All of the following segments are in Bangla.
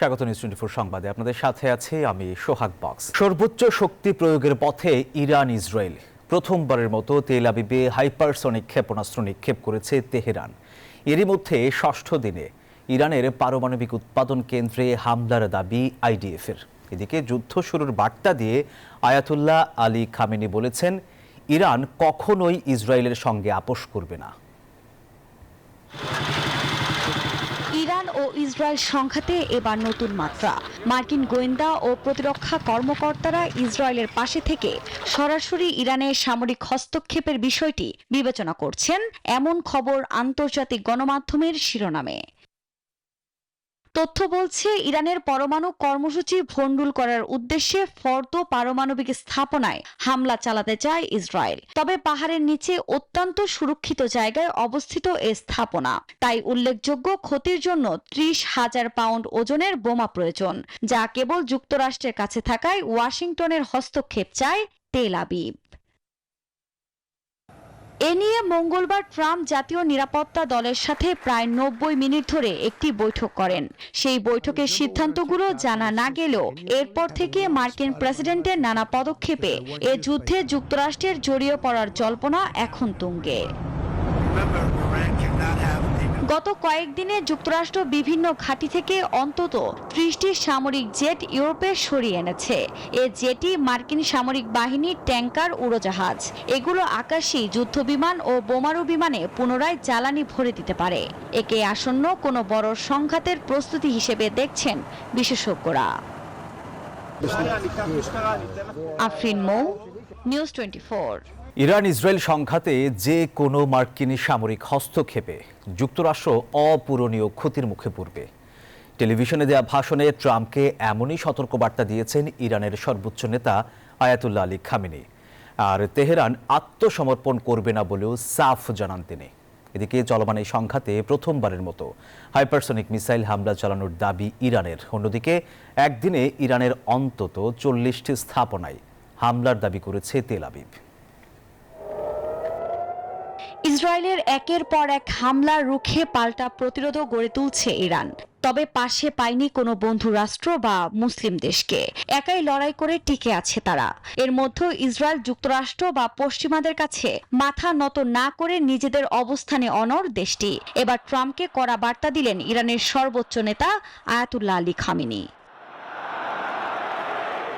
স্বাগত নিউজ 24 সংবাদে আপনাদের সাথে আছি আমি সোহাগ বক্স। সর্বোচ্চ শক্তি প্রয়োগের পথে ইরান ইসরায়েল। প্রথমবারের মতো তেল আবিবে হাইপারসনিক ক্ষেপণাস্ত্র নিক্ষেপ করেছে তেহরান। এরই মধ্যে ষষ্ঠ দিনে ইরানের পারমাণবিক উৎপাদন কেন্দ্রে হামলার দাবি আইডিএফের। এদিকে যুদ্ধ শুরুর বার্তা দিয়ে আয়াতুল্লাহ আলী খামেনি বলেছেন, ইরান কখনোই ইসরায়েলের সঙ্গে আপোষ করবে না। ইরান ও ইসরায়েল সংঘাতে এবার নতুন মাত্রা। মার্কিন গোয়েন্দা ও প্রতিরক্ষা কর্মকর্তারা ইসরায়েলের পাশে থেকে সরাসরি ইরানের সামরিক হস্তক্ষেপের বিষয়টি বিবেচনা করছেন, এমন খবর আন্তর্জাতিক গণমাধ্যমের শিরোনামে। তথ্য বলছে, ইরানের পরমাণু কর্মসূচি ভণ্ডুল করার উদ্দেশ্যে ফর্দ পারমাণবিক স্থাপনায় হামলা চালাতে চায় ইসরায়েল। তবে পাহাড়ের নিচে অত্যন্ত সুরক্ষিত জায়গায় অবস্থিত এ স্থাপনা, তাই উল্লেখযোগ্য ক্ষতির জন্য 30,000 পাউন্ড ওজনের বোমা প্রয়োজন, যা কেবল যুক্তরাষ্ট্রের কাছে থাকায় ওয়াশিংটনের হস্তক্ষেপ চায় তেল আবিব। এ নিয়ে মঙ্গলবার ট্রাম্প জাতীয় নিরাপত্তা দলের সাথে প্রায় 90 মিনিট ধরে একটি বৈঠক করেন। সেই বৈঠকের সিদ্ধান্তগুলো জানা না গেলেও এরপর থেকে মার্কিন প্রেসিডেন্টের নানা পদক্ষেপে এ যুদ্ধে যুক্তরাষ্ট্রের জড়িয়ে পড়ার জল্পনা এখন তুঙ্গে। গত কয়েকদিনে যুক্তরাষ্ট্র বিভিন্ন ঘাঁটি থেকে অন্তত 30টি সামরিক জেট ইউরোপে সরিয়ে এনেছে। এ জেটি মার্কিন সামরিক বাহিনীর ট্যাঙ্কার, উড়োজাহাজ, এগুলো আকাশী যুদ্ধবিমান ও বোমারু বিমানে পুনরায় জ্বালানি ভরে দিতে পারে। একে আসন্ন কোনো বড় সংঘাতের প্রস্তুতি হিসেবে দেখছেন বিশেষজ্ঞরা। আফরিন মৌ, নিউজ 24। ইরান ইসরায়েল সংঘাতে যে কোনো মার্কিন সামরিক হস্তক্ষেপে যুক্তরাষ্ট্র অপূরণীয় ক্ষতির মুখে পড়বে। টেলিভিশনে দেয়া ভাষণে ট্রাম্পকে এমনই সতর্কবার্তা দিয়েছেন ইরানের সর্বোচ্চ নেতা আয়াতুল্লাহ আলী খামেনি। আর তেহরান আত্মসমর্পণ করবে না বলেও সাফ জানান তিনি। এদিকে চলমান এই সংঘাতে প্রথমবারের মতো হাইপারসনিক মিসাইল হামলা চালানোর দাবি ইরানের। অন্যদিকে একদিনে ইরানের অন্তত 40টি স্থাপনায় হামলার দাবি করেছে তেল আবিব। ইসরায়েলের একের পর এক হামলা রুখে পাল্টা প্রতিরোধও গড়ে তুলছে ইরান। তবে পাশে পায়নি কোনো বন্ধু রাষ্ট্র বা মুসলিম দেশকে। একাই লড়াই করে টিকে আছে তারা। এর মধ্যে ইসরায়েল যুক্তরাষ্ট্র বা পশ্চিমাদের কাছে মাথা নত না করে নিজেদের অবস্থানে অনড় দেশটি। এবার ট্রাম্পকে কড়া বার্তা দিলেন ইরানের সর্বোচ্চ নেতা আয়াতুল্লাহ আলী খামেনি।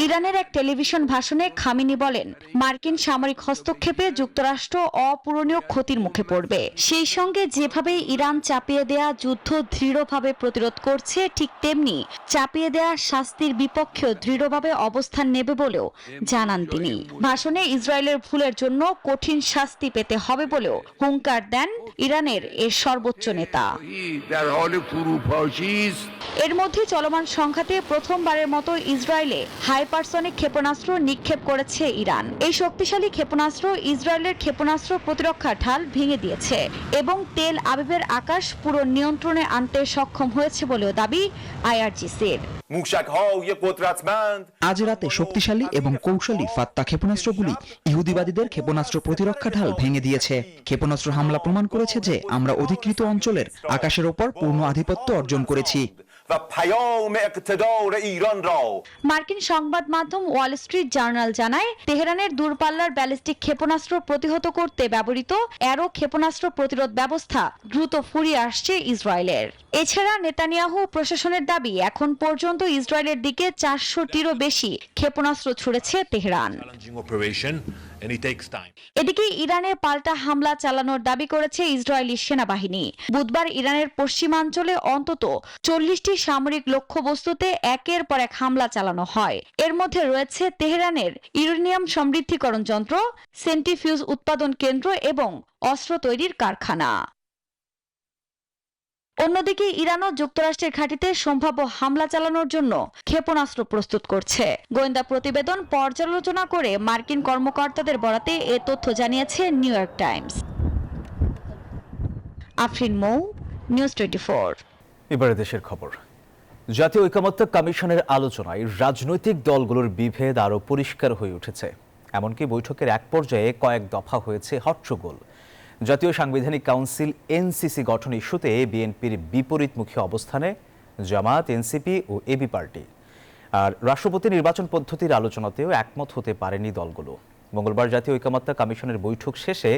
ইরানের এক টেলিভিশন ভাষণে খামেনি বলেন, মার্কিন সামরিক হস্তক্ষেপে যুক্তরাষ্ট্র অপূরণীয় ক্ষতির মুখে পড়বে। সেই সঙ্গে যেভাবে ইরান চাপিয়ে দেয়া যুদ্ধ দৃঢ়ভাবে প্রতিরোধ করছে, ঠিক তেমনি চাপিয়ে দেয়া শাস্তির বিপক্ষেও দৃঢ়ভাবে অবস্থান নেবে বলেও জানান তিনি। ভাষণে ইসরায়েলের ভুলের জন্য কঠিন শাস্তি পেতে হবে বলেও হুঙ্কার দেন ইরানের এর সর্বোচ্চ নেতা। এর মধ্যে চলমান সংঘাতে প্রথমবারের মতো ইসরায়েলে হাইপারসনিক ক্ষেপণাস্ত্র নিক্ষেপ করেছে ইরান। এই শক্তিশালী ক্ষেপণাস্ত্র ইসরায়েলের ক্ষেপণাস্ত্র প্রতিরক্ষা ঢাল ভেঙে দিয়েছে এবং তেল আবিবের আকাশ পুরো নিয়ন্ত্রণে আনতে সক্ষম হয়েছে বলেও দাবি আইআরজিসির। আজ রাতে শক্তিশালী এবং কৌশলী ফাত্তা ক্ষেপণাস্ত্রগুলি ইহুদিবাদীদের ক্ষেপণাস্ত্র প্রতিরক্ষা ঢাল ভেঙে দিয়েছে। ক্ষেপণাস্ত্র হামলা প্রমাণ করেছে যে আমরা অধিকৃত অঞ্চলের আকাশের ওপর পূর্ণ আধিপত্য অর্জন করেছি। মার্কিন সংবাদ মাধ্যম ওয়াল স্ট্রিট জার্নাল জানায়, তেহরানের দূরপাল্লার ব্যালিস্টিক ক্ষেপণাস্ত্র প্রতিহত করতে ব্যবহৃত অ্যারো ক্ষেপণাস্ত্র প্রতিরোধ ব্যবস্থা দ্রুত ফুরিয়ে আসছে ইসরায়েলের। এছাড়া নেতানিয়াহু প্রশাসনের দাবি, এখন পর্যন্ত ইসরায়েলের দিকে 400টিরও বেশি ক্ষেপণাস্ত্র ছুড়েছে তেহরান। এদিকে ইরানের পাল্টা হামলা চালানোর দাবি করেছে ইসরায়েলি সেনাবাহিনী। বুধবার ইরানের পশ্চিমাঞ্চলে অন্তত 40টি সামরিক লক্ষ্যবস্তুতে একের পর এক হামলা চালানো হয়। এর মধ্যে রয়েছে তেহরানের ইউরেনিয়াম সমৃদ্ধিকরণ যন্ত্র, সেন্ট্রিফিউজ উৎপাদন কেন্দ্র এবং অস্ত্র তৈরির কারখানা। অন্যদিকে ইরানও যুক্তরাষ্ট্রের ঘাঁটিতে সম্ভাব্য হামলা চালানোর জন্য ক্ষেপণাস্ত্র প্রস্তুত করছে। গোয়েন্দা প্রতিবেদন পর্যালোচনা করে মার্কিন কর্মকর্তাদের বরাতে এ তথ্য জানিয়েছে নিউ ইয়র্ক টাইমস। আফরিন মৌ, নিউজ 24। এবারে দেশের খবর। জাতীয় ঐকমত্য কমিশনের আলোচনায় রাজনৈতিক দলগুলোর বিভেদ আরও পরিষ্কার হয়ে উঠেছে। এমনকি বৈঠকের এক পর্যায়ে কয়েক দফা হয়েছে হট্টগোল। জাতীয় সাংবিধানিক কাউন্সিল এনসিসি গঠন ইস্যুতে বিএনপির বিপরীতমুখী অবস্থানে জামাত, এনসিপি ও এবি পার্টি। আর রাষ্ট্রপতি নির্বাচন পদ্ধতির আলোচনাতেও একমত হতে পারেনি দলগুলো। মঙ্গলবার জাতীয় ঐকমত্য কমিশনের বৈঠক শেষে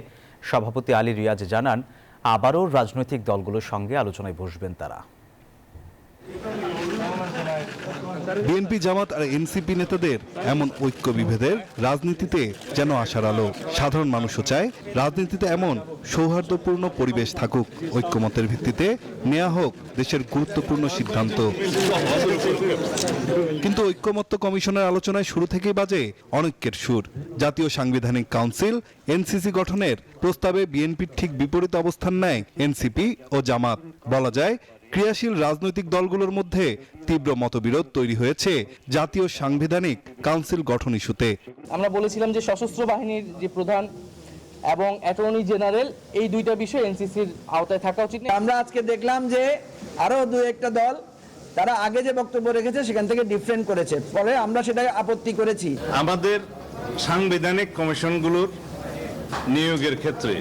সভাপতি আলী রিয়াজ জানান, আবারও রাজনৈতিক দলগুলোর সঙ্গে আলোচনায় বসবেন তারা। বিএনপি, জামাত আর এনসিপি নেতাদের এমন ঐক্য বিভেদের রাজনীতিতে যেন আশার আলো। সাধারণ মানুষও চায় রাজনীতিতে এমন সৌহার্দ্যপূর্ণ পরিবেশ থাকুক, ঐক্যমতের ভিত্তিতে নেওয়া হোক দেশের গুরুত্বপূর্ণ সিদ্ধান্ত। কিন্তু ঐক্যমত্য কমিশনের আলোচনায় শুরু থেকেই বাজে অনৈক্যের সুর। জাতীয় সাংবিধানিক কাউন্সিল এনসিসি গঠনের প্রস্তাবে বিএনপির ঠিক বিপরীত অবস্থান নেয় এনসিপি ও জামাত। বলা যায়, ক্রিয়াশীল রাজনৈতিক দলগুলোর মধ্যে তীব্র মতবিরোধ তৈরি হয়েছে জাতীয় সাংবিধানিক কাউন্সিল গঠন ইস্যুতে। আমরা বলেছিলাম যে সশস্ত্র বাহিনীর যে প্রধান এবং অ্যাটর্নি জেনারেল, এই দুইটা বিষয় এনসিসির আওতায় থাকা উচিত। আমরা আজকে দেখলাম যে আরো দু একটা দল তারা আগে যে বক্তব্য রেখেছে সেখান থেকে ডিফারেন্ট করেছে, ফলে আমরা সেটাকে আপত্তি করেছি। আমাদের সাংবিধানিক কমিশনগুলোর নিয়োগের ক্ষেত্রে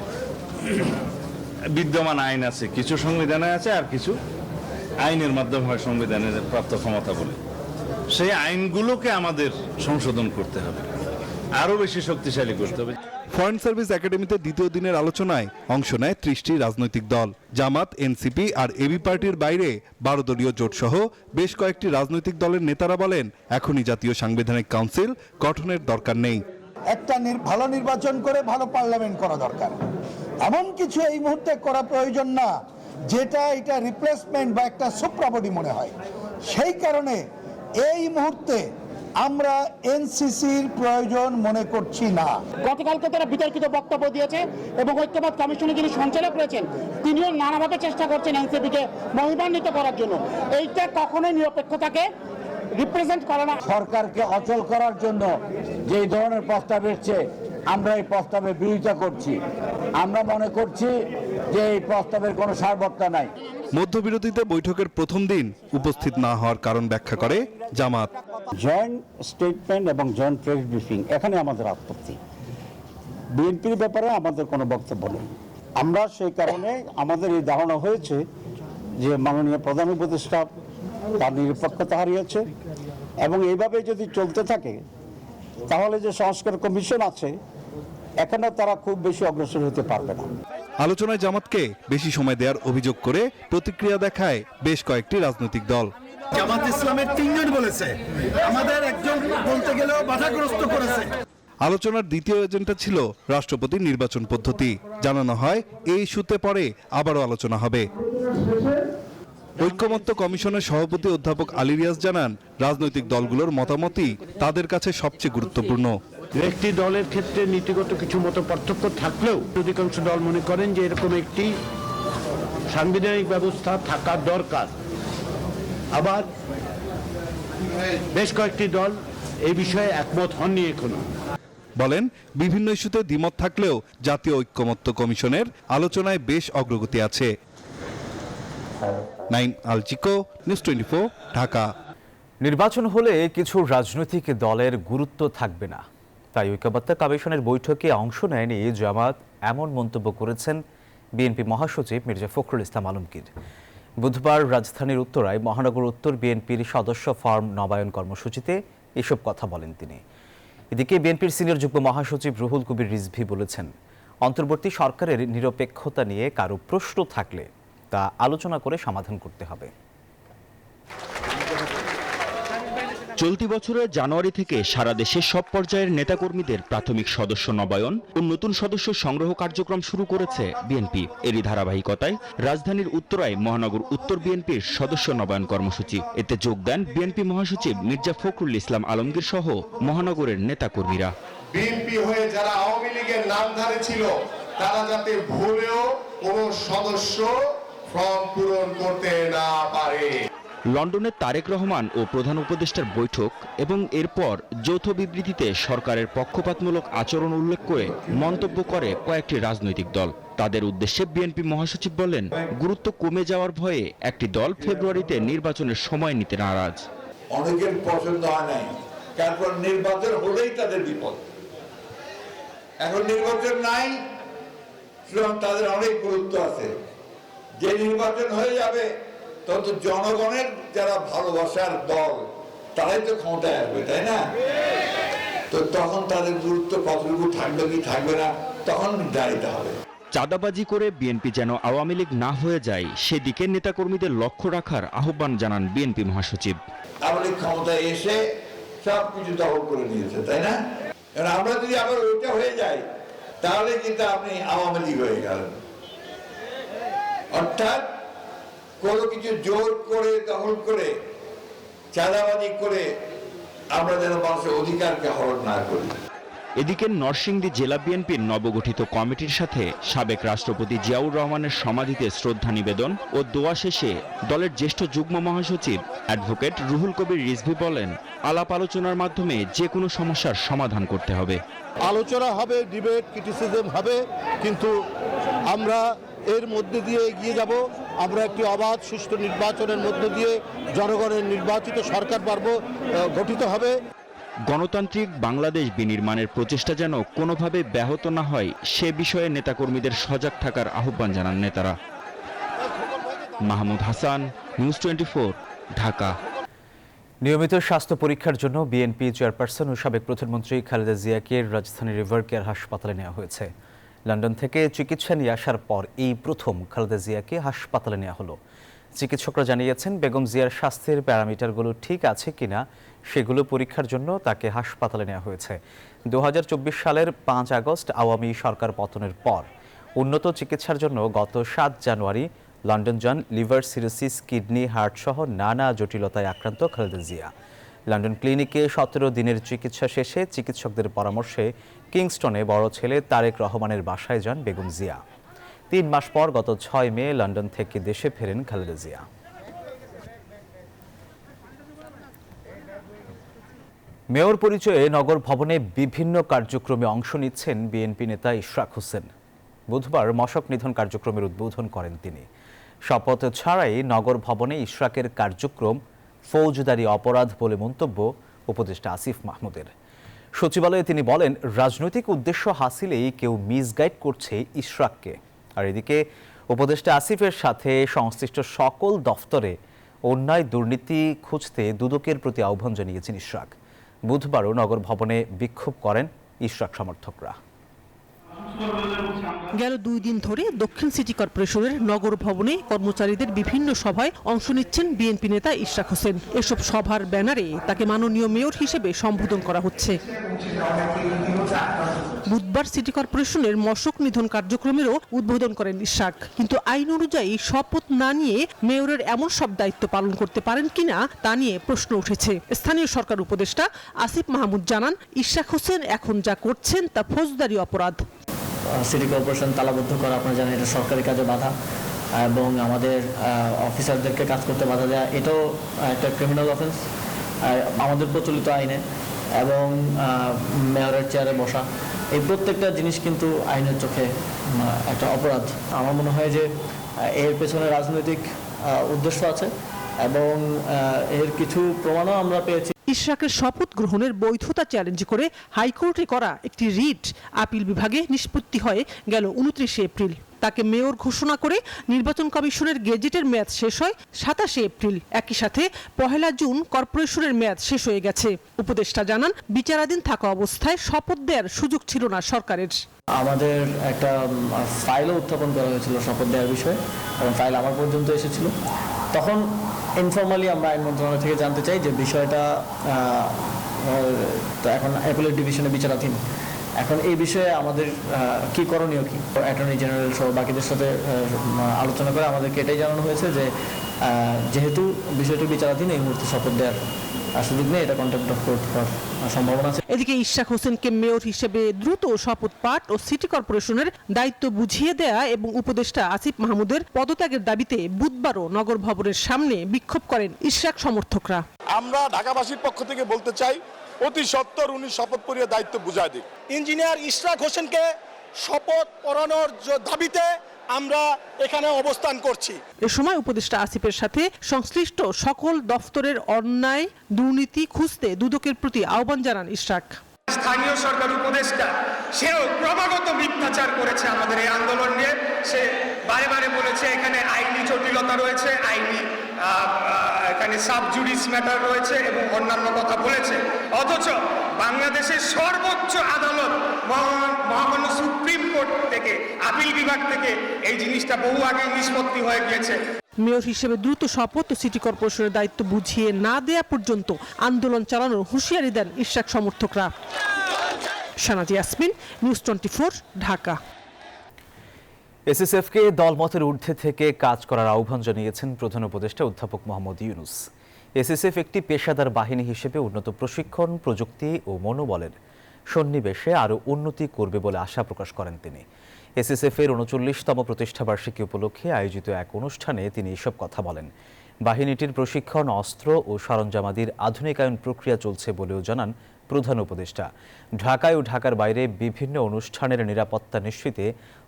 বিদ্যমান আইন আছে, কিছু সংবিধানে আছে আর কিছু আইনের মাধ্যমে হয় সংবিধানের প্রাপ্ত ক্ষমতা বলে। সেই আইনগুলোকে আমাদের সংশোধন করতে হবে, আরো বেশি শক্তিশালী করতে হবে। ফরেন সার্ভিস একাডেমিতে দ্বিতীয় দিনের আলোচনায় অংশ নেয় 30টি রাজনৈতিক দল। জামাত, এনসিপি আর এবি পার্টির বাইরে 12 দলীয় জোট সহ বেশ কয়েকটি রাজনৈতিক দলের নেতারা বলেন, এখনই জাতীয় সাংবিধানিক কাউন্সিল গঠনের দরকার নেই। একটা ভালো নির্বাচন করে ভালো পার্লামেন্ট করা দরকার। এমন কিছু এই মুহূর্তে করা প্রয়োজন না যেটা এটা রিপ্লেসমেন্ট বা একটা সুপ্রাবডি মনে হয়। সেই কারণে এই মুহূর্তে আমরা এনসিসির প্রয়োজন মনে করছি না। গতকালকে তারা বিতর্কিত বক্তব্য দিয়েছে এবং ঐক্যমত্য কমিশনে যিনি সঞ্চালক রয়েছেন তিনিও নানাভাবে চেষ্টা করছেন এনসিপিকে মহিমান্বিত করার জন্য। এইটা কখনোই নিরপেক্ষতাকে রিপ্রেজেন্ট করে না। সরকারকে অচল করার জন্য যে ধরনের প্রস্তাব এসছে, আমরা এই প্রস্তাবের বিরোধিতা করছি। আমরা মনে করছি যে এই প্রস্তাবের কোনো সারবত্তা নাই। মধ্যবিরতিতে বৈঠকের প্রথম দিন উপস্থিত না হওয়ার কারণ ব্যাখ্যা করে জামাত। জয়েন্ট স্টেটমেন্ট এবং জয়েন্ট প্রেস ব্রিফিং, এখানে আমাদের আপত্তি। বিএনপির ব্যাপারে আমাদের কোনো বক্তব্য নেই। আমরা সেই কারণে আমাদের এই ধারণা হয়েছে যে মাননীয় প্রধান উপদেষ্টা তার নিরপেক্ষতা হারিয়েছে এবং এইভাবে যদি চলতে থাকে তাহলে যে সংস্কার কমিশন আছে এখানে তারা খুব বেশি অগ্রসর হতে পারবে না। আলোচনায় জামাতকে বেশি সময় দেওয়ার অভিযোগ করে প্রতিক্রিয়া দেখায় বেশ কয়েকটি রাজনৈতিক দল। জামাত ইসলামের 3 জন বলেছে, আমাদের একজন বলতে গেলেও বাধাগ্রস্ত করেছে। আলোচনার দ্বিতীয় এজেন্ডা ছিল রাষ্ট্রপতি নির্বাচন পদ্ধতি। জানানো হয়, এই ইস্যুতে পরে আবারও আলোচনা হবে। ঐক্যমত্য কমিশনের সভাপতি অধ্যাপক আলী রিয়াজ জানান, রাজনৈতিক দলগুলোর মতামতই তাদের কাছে সবচেয়ে গুরুত্বপূর্ণ। একটি দলের ক্ষেত্রে নীতিগত কিছু মত পার্থক্য থাকলেও অধিকাংশ দল মনে করেন যে এরকম একটি সাংবিধানিক ব্যবস্থা থাকার দরকার। আবার বেশ কয়েকটি দল এই বিষয়ে একমত হননি এখনো। বলেন, বিভিন্ন ইস্যুতে দ্বিমত থাকলেও জাতীয় ঐক্যমত্য কমিশনের আলোচনায় বেশ অগ্রগতি আছে। নাইম আল চিকো, নিউজ 24, ঢাকা। নির্বাচন হলে কিছু রাজনৈতিক দলের গুরুত্ব থাকবে না, তাই ঐক্যমত্য কমিশনের বৈঠকে অংশ নেয়নি জামাত, এমন মন্তব্য করেছেন বিএনপি মহাসচিব মির্জা ফখরুল ইসলাম আলমগীর। বুধবার রাজধানীর উত্তরায় মহানগর উত্তর বিএনপির সদস্য ফর্ম নবায়ন কর্মসূচিতে এসব কথা বলেন তিনি। এদিকে বিএনপির সিনিয়র যুগ্ম মহাসচিব রুহুল কবির রিজভী বলেছেন, অন্তর্বর্তী সরকারের নিরপেক্ষতা নিয়ে কারো প্রশ্ন থাকলে তা আলোচনা করে সমাধান করতে হবে। চলতি বছরের জানুয়ারি থেকে সারা দেশে সব পর্যায়ের নেতাকর্মীদের প্রাথমিক সদস্য নবায়ন ও নতুন সদস্য সংগ্রহ কার্যক্রম শুরু করেছে বিএনপি। এরই ধারাবাহিকতায় রাজধানীর উত্তরায় মহানগর উত্তর বিএনপির সদস্য নবায়ন কর্মসূচি। এতে যোগ দেন বিএনপি মহাসচিব মির্জা ফখরুল ইসলাম আলমগীর সহ মহানগরের নেতাকর্মীরা। বিএনপি হয়ে যারা আওয়ামী লীগের নামধারী ছিল তারা যাতে ভুলেও কোনো সদস্য ফর্ম পূরণ করতে না পারে। লন্ডনে তারেক রহমান ও প্রধান উপদেষ্টার বৈঠক এবং এরপর যৌথ বিবৃতিতে সরকারের পক্ষপাতমূলক আচরণ উল্লেখ করে মন্তব্য করে কয়েকটি রাজনৈতিক দল। তাদের উদ্দেশ্যে বিএনপি মহাসচিব বলেন, গুরুত্ব কমে যাওয়ার ভয়ে একটি দল ফেব্রুয়ারিতে নির্বাচনের সময় নিতে নারাজ। অনেকের পছন্দ হয় নাই, তারপর নির্বাচন হলেই তাদের বিপদ। এখন নির্বাচন নাই, সুতরাং তাদের অনেক গুরুত্ব আছে। যে নির্বাচন হয়ে যাবে তখন তো জনগণের যারা ভালোবাসার দল তারাই তো ক্ষমতায় আসবে, তাই না? তো তখন তাদের গুরুত্ব কতটুকু থাকবে কি থাকবে না তখন নির্ধারিত হবে। চাঁদাবাজি করে বিএনপি যেন আওয়ামী লীগ না হয়ে যায় সেদিকে নেতাকর্মীদের লক্ষ্য রাখার আহ্বান জানান বিএনপি মহাসচিব। আওয়ামী লীগ ক্ষমতায় এসে সবকিছু দখল করে নিয়েছে, তাই না? আমরা যদি আবার ওইটা হয়ে যাই তাহলে কিন্তু আপনি আওয়ামী লীগ হয়ে গেলেন। অর্থাৎ কোনো কিছু জোর করে দখল করে চাঁদাবাজি করে আমরা যেন মানুষের অধিকারকে হরণ না করি। এদিকে নরসিংদী জেলা বিএনপির নবগঠিত কমিটির সাথে সাবেক রাষ্ট্রপতি জিয়াউর রহমানের সমাধিতে শ্রদ্ধা নিবেদন ও দোয়া শেষে দলের জ্যেষ্ঠ যুগ্ম মহাসচিব অ্যাডভোকেট রুহুল কবির রিজভী বলেন, আলাপ আলোচনার মাধ্যমে যে কোনো সমস্যার সমাধান করতে হবে। আলোচনা হবে, ডিবেট, ক্রিটিসিজম হবে, কিন্তু আমরা এর মধ্যে দিয়ে এগিয়ে যাব। আমরা একটি অবাধ সুষ্ঠু নির্বাচনের মধ্য দিয়ে জনগণের নির্বাচিত সরকার গঠিত হবে। গণতান্ত্রিক বাংলাদেশ বিনির্মাণের প্রচেষ্টা যেন কোনোভাবে ব্যাহত না হয় সে বিষয়ে নেতাকর্মীদের সজাগ থাকার আহ্বান জানান নেতারা। মাহমুদ হাসান, নিউজ 24, ঢাকা। নিয়মিত স্বাস্থ্য পরীক্ষার জন্য বিএনপি চেয়ারপারসন ও সাবেক প্রধানমন্ত্রী খালেদা জিয়াকে রাজধানীর রিভার কেয়ার হাসপাতালে নেওয়া হয়েছে। লন্ডন থেকে চিকিৎসা নিয়ে আসার পর এই প্রথম খালেদা জিয়াকে হাসপাতালে নেওয়া হলো। চিকিৎসকরা জানিয়েছেন বেগম জিয়ার স্বাস্থ্যের প্যারামিটারগুলো ঠিক আছে কিনা সেগুলো পরীক্ষার জন্য তাকে হাসপাতালে নেওয়া হয়েছে। 2024 সালের 5 আগস্ট আওয়ামী সরকার পতনের পর উন্নত চিকিৎসার জন্য গত 7 জানুয়ারি লন্ডন যান লিভার সিরোসিস, কিডনি, হার্ট সহ নানা জটিলতায় আক্রান্ত খালেদা জিয়া। লন্ডন ক্লিনিকে 17 দিনের চিকিৎসা শেষে চিকিৎসকদের পরামর্শে কিংস্টনে বড় ছেলে তারেক রহমানের বাসায় যান বেগম জিয়া। 3 মাস পর গত 6 মে লন্ডন থেকে দেশে ফেরেন খালেদা জিয়া। মেয়র পরিচয়ে নগর ভবনে বিভিন্ন কার্যক্রমে অংশ নিচ্ছেন বিএনপি নেতা ইশরাক হোসেন। বুধবার মশক নিধন কার্যক্রমের উদ্বোধন করেন তিনি। শপথ ছাড়াই নগর ভবনে ইশরাকের কার্যক্রম ফৌজদারি অপরাধ বলে মন্তব্য উপদেষ্টা আসিফ মাহমুদের। সচিবালয়ে তিনি বলেন, রাজনৈতিক উদ্দেশ্য হাসিলেই কেউ মিসগাইড করছে ইশরাককে। আর এদিকে উপদেষ্টা আসিফের সাথে সংশ্লিষ্ট সকল দফতরে অন্যায় দুর্নীতি খুঁজতে দুদকের প্রতি আহ্বান জানিয়েছেন ইশরাক। বুধবারও নগর ভবনে বিক্ষোভ করেন ইশরাক সমর্থকরা। গেল 2 দিন ধরে দক্ষিণ সিটি কর্পোরেশনের নগর ভবনে কর্মচারীদের বিভিন্ন সভায় অংশ নিচ্ছেন বিএনপি নেতা ইশরাক হোসেন। এসব সভার ব্যানারে তাকে মাননীয় মেয়র হিসেবে সম্বোধন করা হচ্ছে। বুধবার সিটি কর্পোরেশনের মশক নিধন কার্যক্রমেরও উদ্বোধন করেন ইশরাক। কিন্তু আইন অনুযায়ী শপথ না নিয়ে মেয়রের এমন সব দায়িত্ব পালন করতে পারেন কিনা তা নিয়ে প্রশ্ন উঠেছে। স্থানীয় সরকার উপদেষ্টা আসিফ মাহমুদ জানান, ইশরাক হোসেন এখন যা করছেন তা ফৌজদারি অপরাধ। সিটি কর্পোরেশন তালাবদ্ধ করা, আপনারা জানেন, এটা সরকারি কাজে বাধা, এবং আমাদের অফিসারদেরকে কাজ করতে বাধা দেওয়া এটাও একটা ক্রিমিনাল অফেন্স আমাদের প্রচলিত আইনে। এবং মেয়রের চেয়ারে বসা, এই প্রত্যেকটা জিনিস কিন্তু আইনের চোখে একটা অপরাধ। আমার মনে হয় যে এর পেছনে রাজনৈতিক উদ্দেশ্য আছে এবং এর কিছু প্রমাণও আমরা পেয়েছি। ইশরাকের শপথ গ্রহণের বৈধতা চ্যালেঞ্জ করে হাইকোর্টে করা একটি রিট আপিল বিভাগে নিষ্পত্তি হয় গেল 29 এপ্রিল। তাকে মেয়র ঘোষণা করে নির্বাচন কমিশনের গেজেটের মেয়াদ শেষ হয় 27 এপ্রিল। একই সাথে 1 জুন কর্পোরেশনের মেয়াদ শেষ হয়ে গেছে। উপদেষ্টা জানান, বিচারাধীন থাকা অবস্থায় শপথ দেওয়ার সুযোগ ছিল না সরকারের। আমাদের একটা ফাইলও উত্থাপন করা হয়েছিল শপথ দেওয়ার বিষয়ে, এবং ফাইল আমার পর্যন্ত এসেছিল। তখন ইনফর্মালি আমরা আইন মন্ত্রণালয় থেকে জানতে চাই যে বিষয়টা তো এখন অ্যাপিলেট ডিভিশনে বিচারাধীন। এখন এই বিষয়ে আমাদের কি করণীয়, কি অ্যাটর্নি জেনারেল সহ বাকিদের সাথে আলোচনা করে আমাদেরকে এটাই জানানো হয়েছে যে যেহেতু বিষয়টি বিচারাধীন, এই মুহূর্তে শপথ দেওয়ার সুযোগ নেই, এটা কন্টেম্প্ট অফ কোর্ট হওয়ার সম্ভাবনা আছে। এদিকে ইশরাক হোসেনকে মেয়র হিসেবে দ্রুত শপথ পাঠ ও সিটি কর্পোরেশনের দায়িত্ব বুঝিয়ে দেয়া এবং উপদেষ্টা আসিফ মাহমুদের পদত্যাগের দাবিতে বুধবারও নগর ভবনের সামনে বিক্ষোভ করেন ইশরাক সমর্থকরা। আমরা ঢাকাবাসীর পক্ষ থেকে বলতে চাই, অতি সত্বর উনি শপথ পরিয়ে দায়িত্ব বুঝায় দিক। ইঞ্জিনিয়ার ইশরাক হোসেনকে শপথ পড়ানোর দাবিতে আমরা এখানে অবস্থান করছি। এ সময় উপদেষ্টা আসিফের সাথে সংশ্লিষ্ট সকল দফতরের অন্যায় দুর্নীতি খুঁজতে দুদকের প্রতি আহ্বান জানান ইশরাক। স্থানীয় সরকার উপদেষ্টা সেও ক্রমাগত মিথ্যাচার করেছে আমাদের এই আন্দোলন নিয়ে। সে বারে বারে বলেছে এখানে আইনি জটিলতা রয়েছে, এখানে সাব জুডিস ম্যাটার রয়েছে এবং অন্যান্য কথা বলেছে। অথচ বাংলাদেশের সর্বোচ্চ আদালত মহামান্য সুপ্রিম কোর্ট থেকে, আপিল বিভাগ থেকে এই জিনিসটা বহু আগে নিষ্পত্তি হয়ে গিয়েছে। মেয়র হিসেবে দ্রুত শপথ ও সিটি কর্পোরেশনের দায়িত্ব বুঝিয়ে না দেয়া পর্যন্ত আন্দোলন চালানোর হুঁশিয়ারি দেন ইশরাক সমর্থকরা। শানাজি ইয়াসমিন, নিউজ 24, ঢাকা। এসএসএফকে দলমতের ঊর্ধ্বে থেকে কাজ করার আহ্বান জানিয়েছেন প্রধান উপদেষ্টা অধ্যাপক মোহাম্মদ ইউনূস। এসএসএফ একটি পেশাদার বাহিনী হিসেবে উন্নত প্রশিক্ষণ, প্রযুক্তি ও মনোবলের সন্নিবেশে আরও উন্নতি করবে বলে আশা প্রকাশ করেন তিনি। এসএসএফের 39তম প্রতিষ্ঠাবার্ষিকী উপলক্ষে আয়োজিত এক অনুষ্ঠানে তিনি এসব কথা বলেন। বাহিনীটির প্রশিক্ষণ, অস্ত্র ও সরঞ্জামাদির আধুনিকায়ন প্রক্রিয়া চলছে বলেও জানান প্রধান উপদেষ্টা। ঢাকায় ও ঢাকার বাইরে বিভিন্ন অনুষ্ঠানের নিরাপত্তা নিশ্চিতে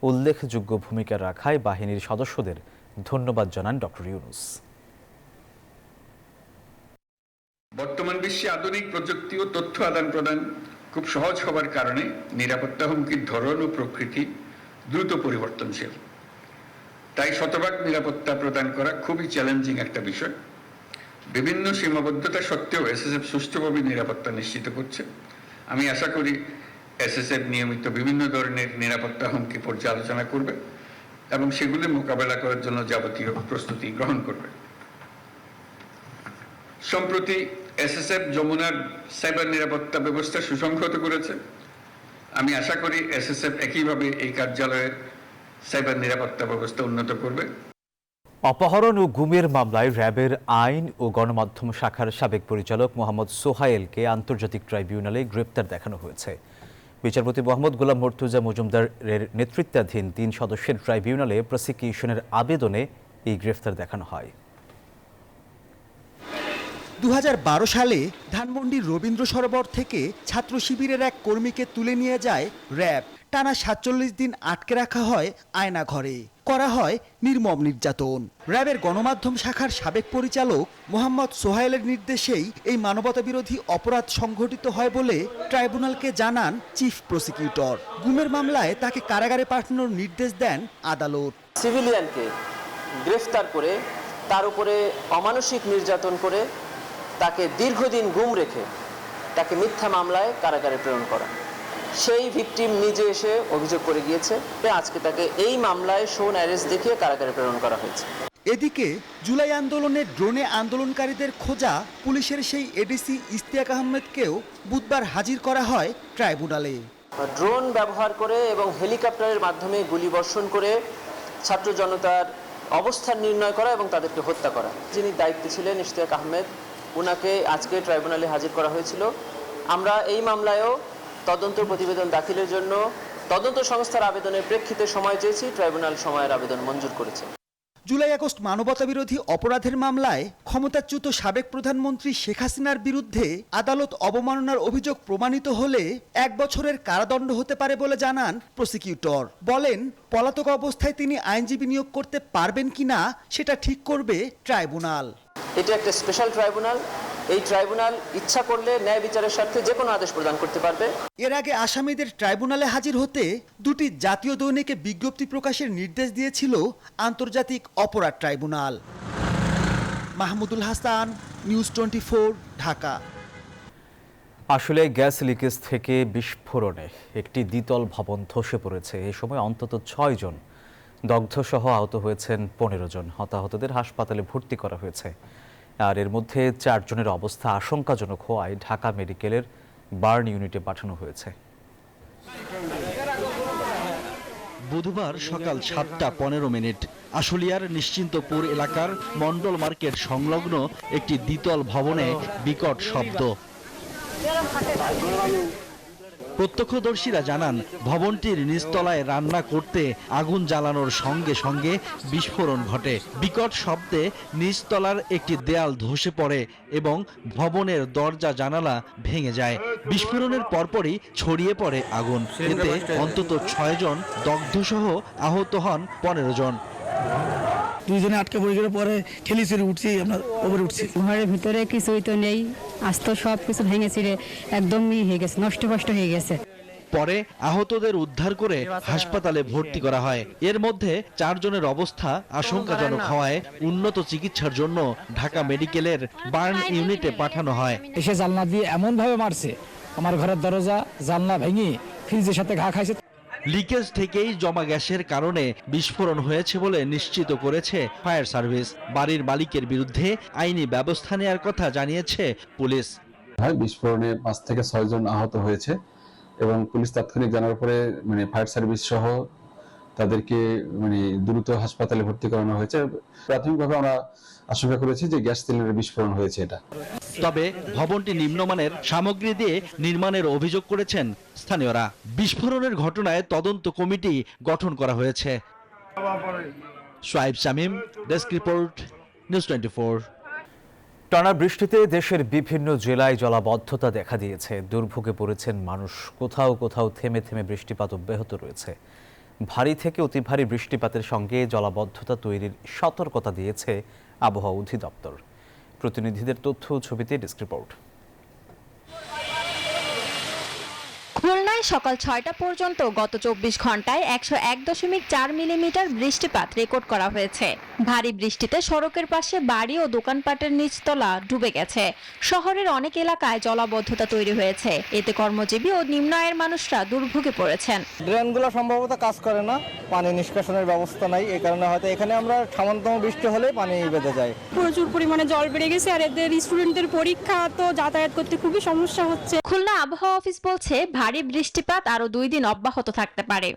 উল্লেখযোগ্য ভূমিকা রাখায় বাহিনীর সদস্যদের ধন্যবাদ জানান ডক্টর ইউনূস। বর্তমান বিশ্বে আধুনিক প্রযুক্তি ও তথ্য আদান প্রদান খুব সহজ হবার কারণে নিরাপত্তা হুমকির ধরন ও প্রকৃতি দ্রুত পরিবর্তনশীল। তাই শতভাগ নিরাপত্তা প্রদান করা খুবই চ্যালেঞ্জিং একটা বিষয়। বিভিন্ন সীমাবদ্ধতা সত্ত্বেও এসএসএফ সুষ্ঠুভাবে নিরাপত্তা নিশ্চিত করছে। আমি আশা করি এসএসএফ নিয়মিত বিভিন্ন ধরনের নিরাপত্তা হুমকি পর্যালোচনা করবে এবং সেগুলি মোকাবেলা করার জন্য যাবতীয় প্রস্তুতি গ্রহণ করবে। সম্প্রতি এসএসএফ যমুনার সাইবার নিরাপত্তা ব্যবস্থা সুসংহত করেছে। আমি আশা করি এসএসএফ একইভাবে এই কার্যালয়ের সাইবার নিরাপত্তা ব্যবস্থা উন্নত করবে। অপহরণ ও গুমের মামলায় র্যাবের আইন ও গণমাধ্যম শাখার সাবেক পরিচালক মোহাম্মদ সোহায়েলকে আন্তর্জাতিক ট্রাইব্যুনালে গ্রেপ্তার দেখানো হয়েছে। বিচারপতি মোহাম্মদ গোলাম মর্তুজা মজুমদারের নেতৃত্বাধীন 3 সদস্যের ট্রাইব্যুনালে প্রসিকিউশনের আবেদনে এই গ্রেফতার দেখানো হয়। 2012 সালে ধানমন্ডির রবীন্দ্র সরোবর থেকে ছাত্র শিবিরের এক কর্মীকে তুলে নিয়ে যায় র্যাব। টানা 47 দিন আটকে রাখা হয় আয়না ঘরে, করা হয় নির্মম নির্যাতন। র্যাবের গণমাধ্যম শাখার সাবেক পরিচালক মোহাম্মদ সোহায়েলের নির্দেশেই এই মানবতাবিরোধী অপরাধ সংঘটিত হয় বলে ট্রাইব্যুনালকে জানান চিফ প্রসিকিউটর। গুমের মামলায় তাকে কারাগারে পাঠানোর নির্দেশ দেন আদালত। সিভিলিয়ানকে গ্রেফতার করে তার উপরে অমানসিক নির্যাতন করে তাকে দীর্ঘদিন গুম রেখে তাকে মিথ্যা মামলায় কারাগারে প্রেরণ করা। সেই ভিকটিম নিজে এসে অভিযোগ করে গিয়েছে, আজকে তাকে এই মামলায় শোন অ্যারেস্ট দেখিয়ে কারাগারে প্রেরণ করা হয়েছে। এদিকে জুলাই আন্দোলনে ড্রোনে আন্দোলনকারীদের খোঁজা পুলিশের সেই এডিসি ইশতিয়াক আহমেদকেও বুধবার হাজির করা হয় ট্রাইব্যুনালে। ড্রোন ব্যবহার করে এবং হেলিকপ্টারের মাধ্যমে গুলিবর্ষণ করে ছাত্র জনতার অবস্থান নির্ণয় করা এবং তাদেরকে হত্যা করা। যিনি দায়িত্বে ছিলেন ইশতিয়াক আহমেদ, ওনাকে আজকে ট্রাইব্যুনালে হাজির করা হয়েছিল। আমরা এই মামলায়ও তদন্ত প্রতিবেদন দাখিলের জন্য তদন্ত সংস্থার আবেদনের প্রেক্ষিতে সময় চেয়েছি। ট্রাইব্যুনাল সময়ের আবেদন মঞ্জুর করেছে। জুলাই আগস্ট মানবতাবিরোধী অপরাধের মামলায় ক্ষমতাচ্যুত সাবেক প্রধানমন্ত্রী শেখ হাসিনার বিরুদ্ধে আদালত অবমাননার অভিযোগ প্রমাণিত হলে 1 বছরের কারাদণ্ড হতে পারে বলে জানান প্রসিকিউটর। বলেন, পলাতক অবস্থায় তিনি আইনজীবী নিয়োগ করতে পারবেন কিনা সেটা ঠিক করবে ট্রাইব্যুনাল। এটা একটা স্পেশাল ট্রাইব্যুনাল। এই ট্রাইব্যুনাল ইচ্ছা করলে ন্যায় বিচারের স্বার্থে যে কোনো আদেশ প্রদান করতে পারবে। এর আগে আসামিদের ট্রাইব্যুনালে হাজির হতে 2টি জাতীয় দৈনিকে বিজ্ঞপ্তি প্রকাশের নির্দেশ দিয়েছিল আন্তর্জাতিক অপরাধ ট্রাইব্যুনাল। মাহমুদুল হাসান, নিউজ 24, ঢাকা। আসলে গ্যাস লিকেজ থেকে বিস্ফোরণে একটি দ্বিতল ভবন ধসে পড়েছে। এ সময় অন্তত 6 জন দগ্ধসহ আহত হয়েছেন 15 জন। হতাহতদের হাসপাতালে ভর্তি করা হয়েছে। আর এর মধ্যে 4 জনের অবস্থা আশঙ্কাজনক হওয়ায় ঢাকা মেডিকেলের বার্ন ইউনিটে পাঠানো হয়েছে। বুধবার সকাল 7:15 আশুলিয়ার নিশ্চিন্তপুর এলাকার মন্ডল মার্কেট সংলগ্ন একটি দ্বিতল ভবনে বিকট শব্দ। প্রত্যক্ষদর্শীরা জানান, ভবনটির নিচতলায় রান্না করতে আগুন জ্বালানোর সঙ্গে সঙ্গে বিস্ফোরণ ঘটে। বিকট শব্দে নিচতলার একটি দেয়াল ধসে পড়ে এবং ভবনের দরজা জানালা ভেঙে যায়। বিস্ফোরণের পরপরই ছড়িয়ে পড়ে আগুন। এতে অন্তত 6 জন দগ্ধসহ আহত হন 15 জন। 2 জনে আটকে পড়ে গেলে পরে ঠেলিছে উঠছি, আমরা ওপরে উঠছি। ঘরের ভিতরে কিছুই তো নেই, আজ তো সব কিছু ভেঙে ছিঁড়ে একদমই হয়ে গেছে, নষ্ট হয়ে গেছে। পরে আহতদের উদ্ধার করে হাসপাতালে ভর্তি করা হয়। এর মধ্যে 4 জনের অবস্থা আশঙ্কাজনক হওয়ায় উন্নত চিকিৎসার জন্য ঢাকা মেডিকেলের বার্ন ইউনিটে পাঠানো হয়। এসে জানলা দিয়ে এমন ভাবে মারছে, আমার ঘরের দরজা জানলা ভেঙে ফ্রিজের সাথে ঘা খাইছে। লিকেজ থেকেই জমা গ্যাসের কারণে বিস্ফোরণ হয়েছে বলে নিশ্চিত করেছে ফায়ার সার্ভিস। বাড়ির মালিকের বিরুদ্ধে আইনি ব্যবস্থা নেওয়ার কথা জানিয়েছে পুলিশ। বিস্ফোরণে 5 থেকে 6 জন আহত হয়েছে এবং পুলিশ তাৎক্ষণিক জানার পরে ফায়ার সার্ভিস সহ তাদেরকে দ্রুত হাসপাতালে ভর্তি করানো হয়েছে। প্রাথমিকভাবে আমরা আশঙ্কা করেছি যে গ্যাস সিলিন্ডারের বিস্ফোরণ হয়েছে এটা। তবে ভবনটি নিম্নমানের সামগ্রী দিয়ে নির্মাণের অভিযোগ করেছেন স্থানীয়রা। বিস্ফোরণের ঘটনায় তদন্ত কমিটি গঠন করা হয়েছে। Shoaib Shamim, desk report, news 24। টানা বৃষ্টিতে দেশের বিভিন্ন জেলায় জলাবদ্ধতা দেখা দিয়েছে। দুর্ভোগে পড়েছেন মানুষ। কোথাও কোথাও থেমে থেমে বৃষ্টিপাত অব্যাহত রয়েছে। ভারী থেকে অতি ভারী বৃষ্টিপাতের সঙ্গে জলাবদ্ধতা তৈরির সতর্কতা দিয়েছে আবহাওয়া অধিদপ্তর। প্রতিনিধিদের তথ্য ও ছবিতে ডেস্ক রিপোর্ট। খুলনায় সকাল 6টা পর্যন্ত গত 24 ঘন্টায় 101.4 মিলিমিটার বৃষ্টিপাত রেকর্ড করা হয়েছে। ভারী বৃষ্টিতে সড়কের পাশে বাড়ি ও দোকানপাটের নিচতলা ডুবে গেছে। শহরের অনেক এলাকায় জলাবদ্ধতা তৈরি হয়েছে। এতে কর্মজীবী ও নিম্ন আয়ের মানুষরা দুর্ভোগে পড়েছেন। ড্রেনগুলো সম্ভবত কাজ করে না, পানি নিষ্কাশনের ব্যবস্থা নাই। এই কারণে হয়তো এখানে আমরা সামান্যতম বৃষ্টি হলে পানি বেঁধে যায়। প্রচুর পরিমাণে জল বেড়ে গেছে আর এদের স্টুডেন্টদের পরীক্ষা তো যাতায়াত করতে খুবই সমস্যা হচ্ছে। খুলনা আবহাওয়া অফিস বলছে ভারী বৃষ্টিপাত আরো 2 দিন অব্যাহত থাকতে পারে।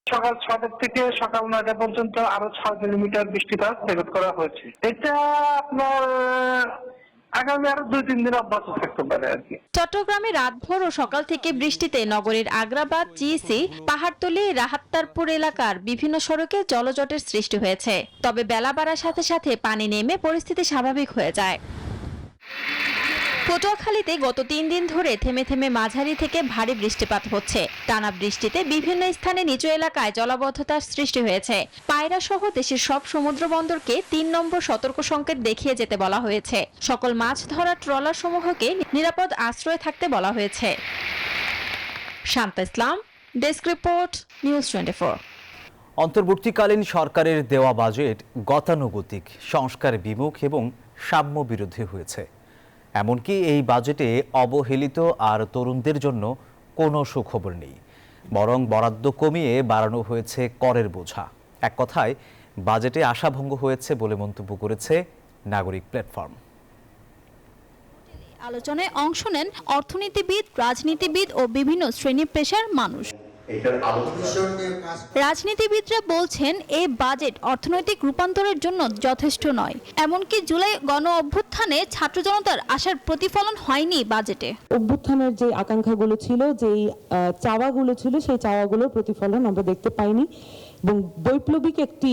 সকাল 6টা থেকে সকাল 9টা পর্যন্ত আরো 6 মিলিমিটার বৃষ্টিপাত রেকর্ড করা হয়েছে। এটা আপনার আগামী আরো 2-3 দিন অব্যাহত থাকতে পারে আর কি। চট্টগ্রামে রাতভর ও সকাল থেকে বৃষ্টিতে নগরীর আগ্রাবাদ, জিসি, পাহাড়তলী, রাহাত্তারপুর এলাকার বিভিন্ন সড়কে জলজটের সৃষ্টি হয়েছে। তবে বেলা বাড়ার সাথে সাথে পানি নেমে পরিস্থিতি স্বাভাবিক হয়ে যায়। পটুয়াখালীতে গত 3 দিন ধরে থেমে থেমে মাঝারি থেকে ভারী বৃষ্টিপাত হচ্ছে। টানা বৃষ্টিতে বিভিন্ন স্থানে নিচু এলাকায় জলাবদ্ধতার সৃষ্টি হয়েছে। পায়রা সহ দেশের সব সমুদ্র বন্দরকে 3 নম্বর সতর্ক সংকেত দেখিয়ে যেতে বলা হয়েছে। সকল মাছ ধরা ট্রলার সমূহকে নিরাপদ আশ্রয়ে থাকতে বলা হয়েছে। শান্তা ইসলাম, ডেস্ক রিপোর্ট, নিউজ 24। অন্তর্বর্তীকালীন সরকারের দেওয়া বাজেট গতানুগতিক, সংস্কার বিমুখ এবং সাম্য বিরোধী হয়েছে। এমনকি এই বাজেটে অবহেলিত আর তরুণদের জন্য কোনো সুখবর নেই। বরং বরাদ্দ কমিয়ে বাড়ানো হয়েছে করের বোঝা। এক কথায় বাজেটে আশাভঙ্গ হয়েছে বলে মন্তব্য করেছে নাগরিক প্ল্যাটফর্ম। আলোচনায় অংশ নেন অর্থনীতিবিদ, রাজনীতিবিদ ও বিভিন্ন শ্রেণী পেশার মানুষ। রাজনীতিবিদরা বলছেন এই বাজেট অর্থনৈতিক রূপান্তরের জন্য যথেষ্ট নয়। এমনকি জুলাই গণ অভ্যুত্থানে ছাত্র জনতার আশার প্রতিফলন হয়নি বাজেটে। অভ্যুত্থানের যে আকাঙ্ক্ষাগুলো ছিল, যেই চাওয়াগুলো ছিল, সেই চাওয়াগুলোর প্রতিফলন আমরা দেখতে পাইনি। এবং বৈপ্লবিক একটি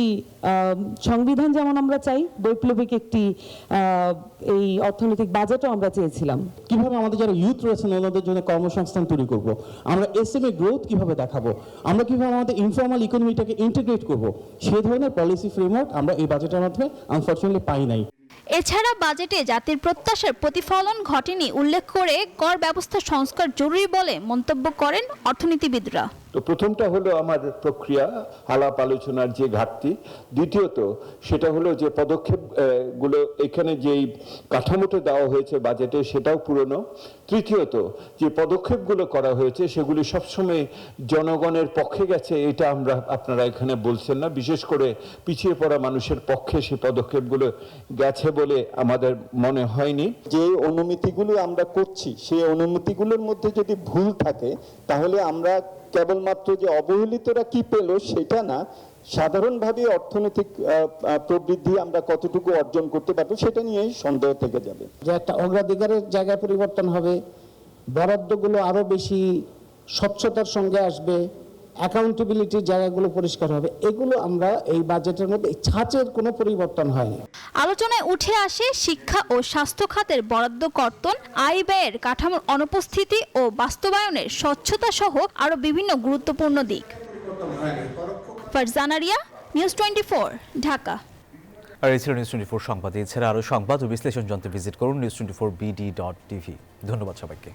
সংবিধান যেমন আমরা চাই, বৈপ্লবিক একটি এই অর্থনৈতিক বাজেটও আমরা চেয়েছিলাম। কিভাবে আমাদের যারা ইউথ রয়েছেন ওনাদের জন্য কর্মসংস্থান তৈরি করব, আমরা এসএমই গ্রোথ কিভাবে দেখাবো, আমরা কিভাবে আমাদের ইনফর্মাল ইকোনমিটাকে ইন্টিগ্রেট করব, সেই ধরনের পলিসি ফ্রেমওয়ার্ক আমরা এই বাজেটের মাধ্যমে আনফরচুনেটলি পাই নাই। এছাড়া বাজেটে জাতির প্রত্যাশার প্রতিফলন ঘটেনি উল্লেখ করে কর ব্যবস্থা সংস্কার জরুরি বলে মন্তব্য করেন অর্থনীতিবিদরা। তো প্রথমটা হলো আমাদের প্রক্রিয়া আলাপ আলোচনার যে ঘাটতি, দ্বিতীয়ত সেটা হলো যে পদক্ষেপ গুলো এখানে যেই কাঠামোটা দেওয়া হয়েছে বাজেটে সেটাও পুরনো, তৃতীয়ত যে পদক্ষেপগুলো করা হয়েছে সেগুলি সবসময় জনগণের পক্ষে গেছে এটা আপনারা এখানে বলছেন না। বিশেষ করে পিছিয়ে পড়া মানুষের পক্ষে সেই পদক্ষেপগুলো গেছে বলে আমাদের মনে হয়নি। যে অনুমতিগুলো আমরা করছি সেই অনুমতিগুলোর মধ্যে যদি ভুল থাকে তাহলে আমরা কেবলমাত্র যে অবহেলিতরা কি পেল সেটা না, সাধারণভাবে অর্থনৈতিক প্রবৃদ্ধি আমরা কতটুকু অর্জন করতে পারবো সেটা নিয়েই সন্দেহ থেকে যাবে। যে একটা অগ্রাধিকারের জায়গায় পরিবর্তন হবে, বরাদ্দগুলো আরো বেশি স্বচ্ছতার সঙ্গে আসবে, অ্যাকাউন্টেবিলিটির জায়গাগুলো পরিষ্কার হবে, এগুলো আমরা এই বাজেটের মধ্যে ছাঁচের কোনো পরিবর্তন হয়নি। আলোচনায় উঠে আসে শিক্ষা ও স্বাস্থ্য খাতের বরাদ্দ কর্তন, আয় ব্যয়ের কাঠামোর অনুপস্থিতি ও বাস্তবায়নের স্বচ্ছতা সহ আরো বিভিন্ন গুরুত্বপূর্ণ দিক। ফারজানা রিয়া, নিউজ 24, ঢাকা। আর এই ছিল নিউজ 24 সংবাদ। এছাড়া আরও সংবাদ ও বিশ্লেষণ জানতে ভিজিট করুন news24bd.tv। ধন্যবাদ সবাইকে।